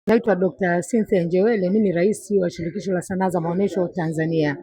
Naitwa Dr. Cynthia Njewele, mimi ni rais wa Shirikisho la Sanaa za Maonyesho Tanzania.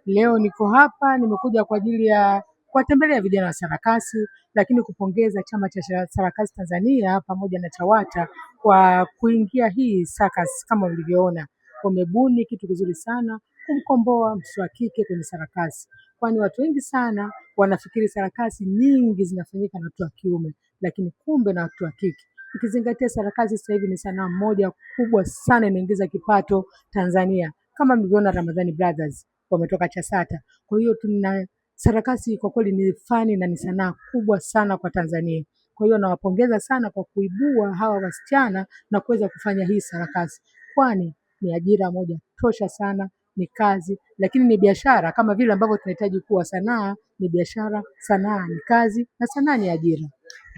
Leo niko hapa nimekuja kwa ajili ya kuwatembelea vijana wa sarakasi, lakini kupongeza Chama cha Sarakasi Tanzania pamoja na CHAWATA kwa kuingia hii sarakasi. Kama mlivyoona, wamebuni kitu kizuri sana kumkomboa mtoto wa kike kwenye sarakasi, kwani watu wengi sana wanafikiri sarakasi nyingi zinafanyika na watu wa kiume, lakini kumbe na watu wa kike. Ukizingatia sarakasi sasa hivi ni sanaa moja kubwa sana inaingiza kipato Tanzania. Kama mlivyoona Ramadhani Brothers wametoka Chasata. Kwa hiyo tuna sarakasi kwa kweli ni fani na ni sanaa kubwa sana kwa Tanzania. Kwa hiyo nawapongeza sana kwa kuibua hawa wasichana na kuweza kufanya hii sarakasi. Kwani ni ajira moja tosha sana, ni kazi, lakini ni biashara kama vile ambavyo tunahitaji kuwa sanaa ni biashara, sanaa ni kazi na sanaa ni ajira.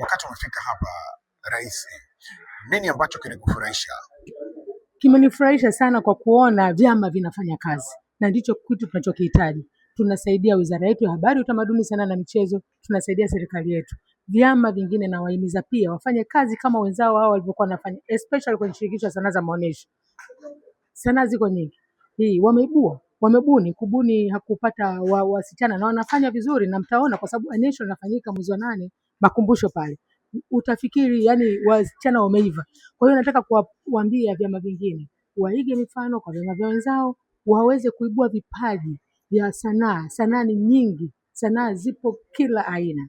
Wakati umefika hapa Rais, nini ambacho kilikufurahisha? Kimenifurahisha sana kwa kuona vyama vinafanya kazi, na ndicho kitu tunachokihitaji. Tunasaidia wizara yetu ya Habari, Utamaduni, Sanaa na Michezo, tunasaidia serikali yetu. Vyama vingine na wahimiza pia wafanye kazi kama wenzao hao walivyokuwa wanafanya, especially kwenye Shirikisho la Sanaa za Maonyesho. Sanaa ziko nyingi, hii wamebuni kubuni hakupata wasichana na wanafanya vizuri, na mtaona kwa sababu onyesho linafanyika mwezi wa 8 Makumbusho pale, utafikiri yani wasichana wameiva. Kwa hiyo nataka kuwaambia vyama vingine waige mifano kwa vyama vya wenzao, waweze kuibua vipaji vya sanaa. Sanaa ni nyingi, sanaa zipo kila aina.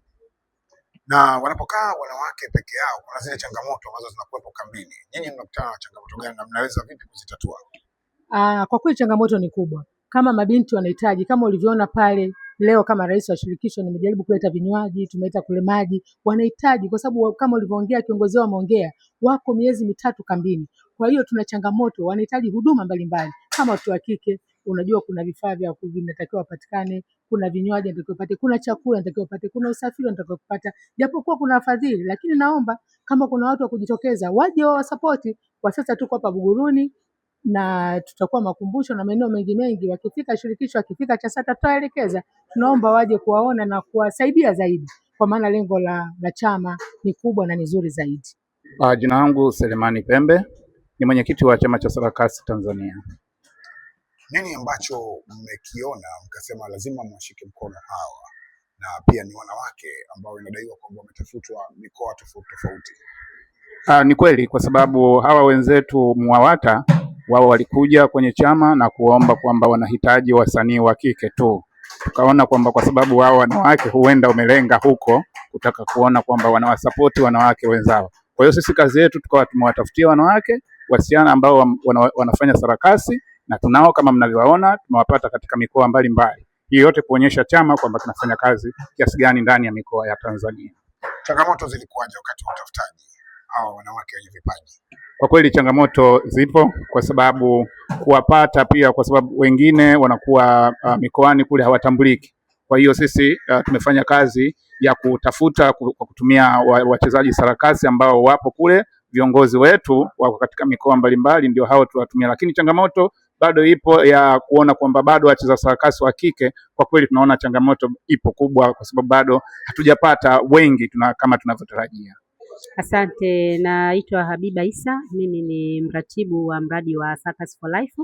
Na wanapokaa wanawake peke yao, kuna zile changamoto ambazo zinakuwepo kambini. Nyinyi mnakutana na changamoto gani na mnaweza vipi kuzitatua? Kwa kweli changamoto ni kubwa. Kama mabinti wanahitaji, kama ulivyoona pale leo, kama rais wa shirikisho nimejaribu kuleta vinywaji, tumeleta kule maji, wanahitaji kwa sababu kama ulivyoongea kiongozi wao ameongea, wako miezi mitatu kambini. Kwa hiyo tuna changamoto, wanahitaji huduma mbalimbali. Kama watu wa kike, unajua kuna vifaa vya vinatakiwa patikane, kuna vinywaji vinatakiwa pate, kuna chakula vinatakiwa pate, kuna usafiri vinatakiwa kupata. Japokuwa kuna wafadhili, lakini naomba kama kuna watu wa kujitokeza, waje wasapoti. Kwa sasa tuko hapa Buguruni na tutakuwa Makumbusho na maeneo mengi. Wakifika shirikisho, wakifika Chasata tutaelekeza. Tunaomba waje kuwaona na kuwasaidia zaidi, kwa maana lengo la chama ni kubwa na ni zuri zaidi. Jina langu Selemani Pembe, ni mwenyekiti wa Chama cha Sarakasi Tanzania. Nini ambacho mmekiona mkasema lazima mwashike mkono hawa, na pia ni wanawake ambao inadaiwa kwamba wametafutwa mikoa tofauti? Ni kweli, kwa sababu hawa wenzetu MWAWATA wao walikuja kwenye chama na kuomba kwamba wanahitaji wasanii wa kike tu. Tukaona kwamba kwa sababu wao wanawake huenda umelenga huko kutaka kuona kwamba wanawasapoti wanawake wenzao. Kwa hiyo sisi kazi yetu tukawa tumewatafutia wanawake wasichana ambao wanafanya sarakasi, na tunao kama mnavyoona tumewapata katika mikoa mbalimbali. Hii yote kuonyesha chama kwamba tunafanya kazi kiasi gani ndani ya mikoa ya Tanzania. Changamoto zilikuwaje wakati wa utafutaji hao wanawake wenye vipaji? Kwa kweli changamoto zipo, kwa sababu kuwapata pia, kwa sababu wengine wanakuwa mikoani kule hawatambuliki. Kwa hiyo sisi tumefanya kazi ya kutafuta kwa kutumia wachezaji sarakasi ambao wapo kule, viongozi wetu wako katika mikoa mbalimbali, ndio hao tuwatumia. Lakini changamoto bado ipo ya kuona kwamba bado wacheza sarakasi wa kike, kwa kweli tunaona changamoto ipo kubwa, kwa sababu bado hatujapata wengi kama tunavyotarajia. Asante, naitwa Habiba Isa, mimi ni mratibu wa mradi wa Circus for Life.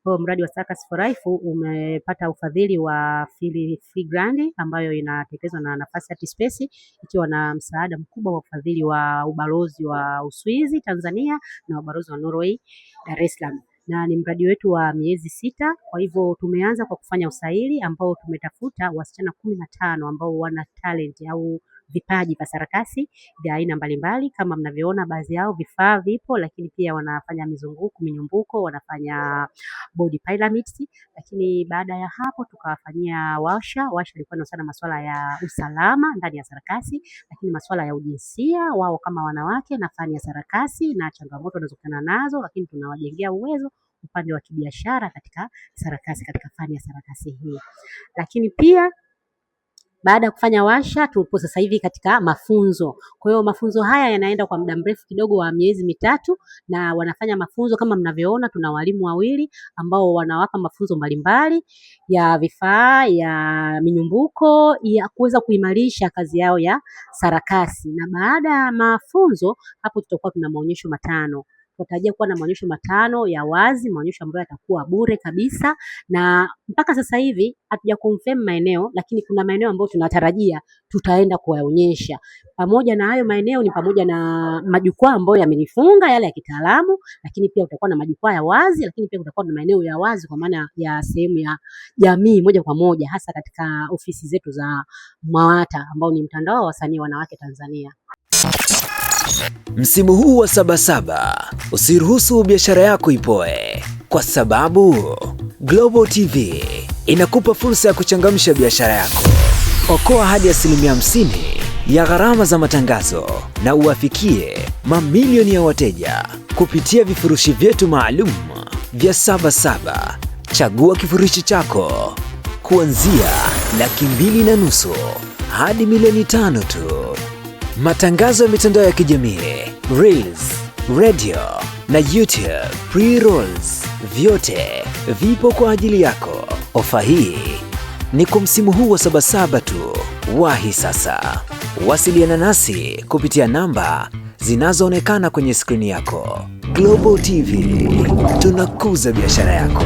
Kwa mradi wa Circus for Life umepata ufadhili wa free grant ambayo inatekelezwa na Nafasi Art Space, ikiwa na msaada mkubwa wa ufadhili wa ubalozi wa Uswizi Tanzania na ubalozi wa Norway Dar es Salaam, na ni mradi wetu wa miezi 6. Kwa hivyo tumeanza kwa kufanya usaili ambao tumetafuta wasichana 15 ambao wana talent au vipaji vya sarakasi vya aina mbalimbali. Kama mnavyoona, baadhi yao vifaa vipo, lakini pia wanafanya minyumbuko, wanafanya body pyramids. Lakini baada ya hapo tukawafanyia warsha ilikuwa inahusiana masuala ya usalama ndani ya sarakasi, lakini masuala ya ujinsia wao kama wanawake na fani ya sarakasi na changamoto wanazokutana nazo, lakini tunawajengea uwezo upande wa kibiashara katika sarakasi, katika fani ya sarakasi hii. Lakini pia baada ya kufanya warsha tupo sasa hivi katika mafunzo. Kwa hiyo mafunzo haya yanaenda kwa muda mrefu kidogo wa miezi 3, na wanafanya mafunzo kama mnavyoona, tuna walimu 2 ambao wanawapa mafunzo mbalimbali ya vifaa, ya minyumbuko, ya kuweza kuimarisha kazi yao ya sarakasi. Na baada ya mafunzo hapo tutakuwa tuna maonyesho 5. tunatarajia kuwa na maonyesho 5 ya wazi, maonyesho ambayo yatakuwa bure kabisa, na mpaka sasa hivi hatuja confirm maeneo, lakini kuna maeneo ambayo tunatarajia tutaenda kuyaonyesha. Pamoja na hayo maeneo ni pamoja na majukwaa ambayo yamenifunga yale ya kitaalamu, lakini pia utakuwa na majukwaa ya wazi, lakini pia kutakuwa na maeneo ya wazi kwa maana ya sehemu ya jamii moja kwa moja, hasa katika ofisi zetu za MWAWATA ambao ni mtandao wa wasanii wanawake Tanzania. Msimu huu wa Sabasaba, usiruhusu biashara yako ipoe, kwa sababu Global TV inakupa fursa ya kuchangamsha biashara yako. Okoa hadi 50% ya gharama za matangazo na uwafikie mamilioni ya wateja kupitia vifurushi vyetu maalum vya Sabasaba. Chagua kifurushi chako kuanzia $2.5 hadi $5 tu. Matangazo ya mitandao ya kijamii, Reels, radio na YouTube pre-rolls, vyote vipo kwa ajili yako. Ofa hii ni kwa msimu huu wa Sabasaba tu. Wahi sasa. Wasiliana nasi kupitia namba zinazoonekana kwenye skrini yako. Global TV, tunakuza biashara yako.